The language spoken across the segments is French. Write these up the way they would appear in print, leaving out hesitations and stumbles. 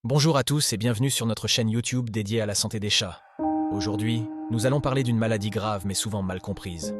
Bonjour à tous et bienvenue sur notre chaîne YouTube dédiée à la santé des chats. Aujourd'hui, nous allons parler d'une maladie grave mais souvent mal comprise.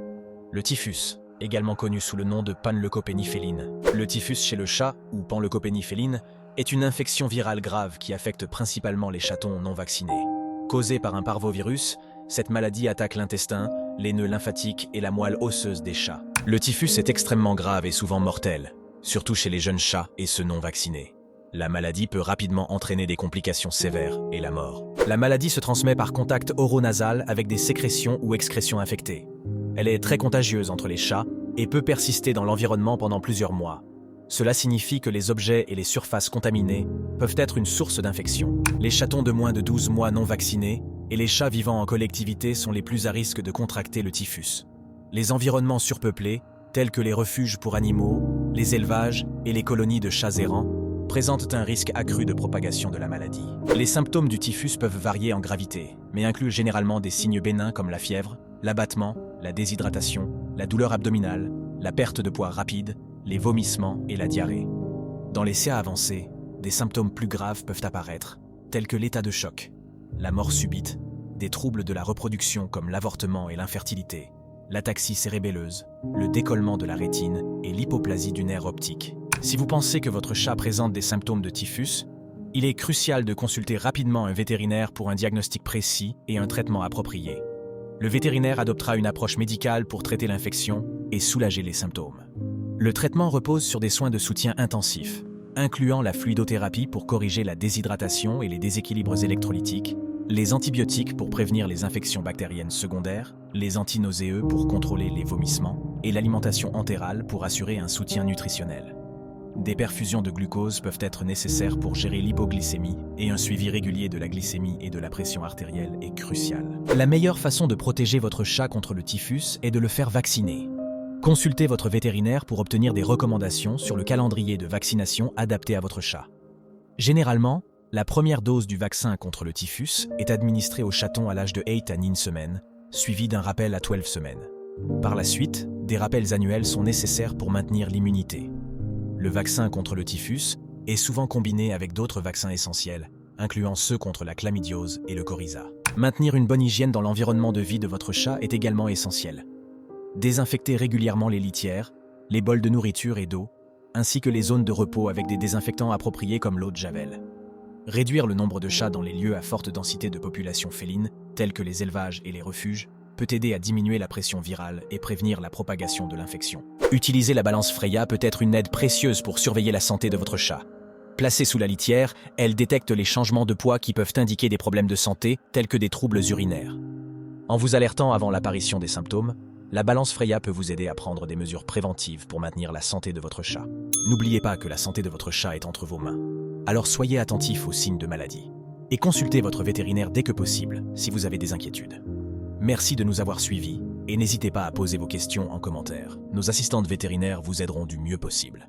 Le typhus, également connu sous le nom de panleucopénie féline. Le typhus chez le chat, ou panleucopénie féline, est une infection virale grave qui affecte principalement les chatons non vaccinés. Causée par un parvovirus, cette maladie attaque l'intestin, les nœuds lymphatiques et la moelle osseuse des chats. Le typhus est extrêmement grave et souvent mortel, surtout chez les jeunes chats et ceux non vaccinés. La maladie peut rapidement entraîner des complications sévères et la mort. La maladie se transmet par contact oronasal avec des sécrétions ou excrétions infectées. Elle est très contagieuse entre les chats et peut persister dans l'environnement pendant plusieurs mois. Cela signifie que les objets et les surfaces contaminées peuvent être une source d'infection. Les chatons de moins de 12 mois non vaccinés et les chats vivant en collectivité sont les plus à risque de contracter le typhus. Les environnements surpeuplés, tels que les refuges pour animaux, les élevages et les colonies de chats errants, présentent un risque accru de propagation de la maladie. Les symptômes du typhus peuvent varier en gravité, mais incluent généralement des signes bénins comme la fièvre, l'abattement, la déshydratation, la douleur abdominale, la perte de poids rapide, les vomissements et la diarrhée. Dans les CA avancés, des symptômes plus graves peuvent apparaître, tels que l'état de choc, la mort subite, des troubles de la reproduction comme l'avortement et l'infertilité, l'ataxie cérébelleuse, le décollement de la rétine et l'hypoplasie du nerf optique. Si vous pensez que votre chat présente des symptômes de typhus, il est crucial de consulter rapidement un vétérinaire pour un diagnostic précis et un traitement approprié. Le vétérinaire adoptera une approche médicale pour traiter l'infection et soulager les symptômes. Le traitement repose sur des soins de soutien intensifs, incluant la fluidothérapie pour corriger la déshydratation et les déséquilibres électrolytiques, les antibiotiques pour prévenir les infections bactériennes secondaires, les antinauséeux pour contrôler les vomissements et l'alimentation entérale pour assurer un soutien nutritionnel. Des perfusions de glucose peuvent être nécessaires pour gérer l'hypoglycémie et un suivi régulier de la glycémie et de la pression artérielle est crucial. La meilleure façon de protéger votre chat contre le typhus est de le faire vacciner. Consultez votre vétérinaire pour obtenir des recommandations sur le calendrier de vaccination adapté à votre chat. Généralement, la première dose du vaccin contre le typhus est administrée au chaton à l'âge de 8 à 9 semaines, suivi d'un rappel à 12 semaines. Par la suite, des rappels annuels sont nécessaires pour maintenir l'immunité. Le vaccin contre le typhus est souvent combiné avec d'autres vaccins essentiels, incluant ceux contre la chlamydiose et le coryza. Maintenir une bonne hygiène dans l'environnement de vie de votre chat est également essentiel. Désinfectez régulièrement les litières, les bols de nourriture et d'eau, ainsi que les zones de repos avec des désinfectants appropriés comme l'eau de Javel. Réduire le nombre de chats dans les lieux à forte densité de population féline, tels que les élevages et les refuges, peut aider à diminuer la pression virale et prévenir la propagation de l'infection. Utiliser la balance Freya peut être une aide précieuse pour surveiller la santé de votre chat. Placée sous la litière, elle détecte les changements de poids qui peuvent indiquer des problèmes de santé, tels que des troubles urinaires. En vous alertant avant l'apparition des symptômes, la balance Freya peut vous aider à prendre des mesures préventives pour maintenir la santé de votre chat. N'oubliez pas que la santé de votre chat est entre vos mains. Alors soyez attentifs aux signes de maladie. Et consultez votre vétérinaire dès que possible si vous avez des inquiétudes. Merci de nous avoir suivis et n'hésitez pas à poser vos questions en commentaire. Nos assistantes vétérinaires vous aideront du mieux possible.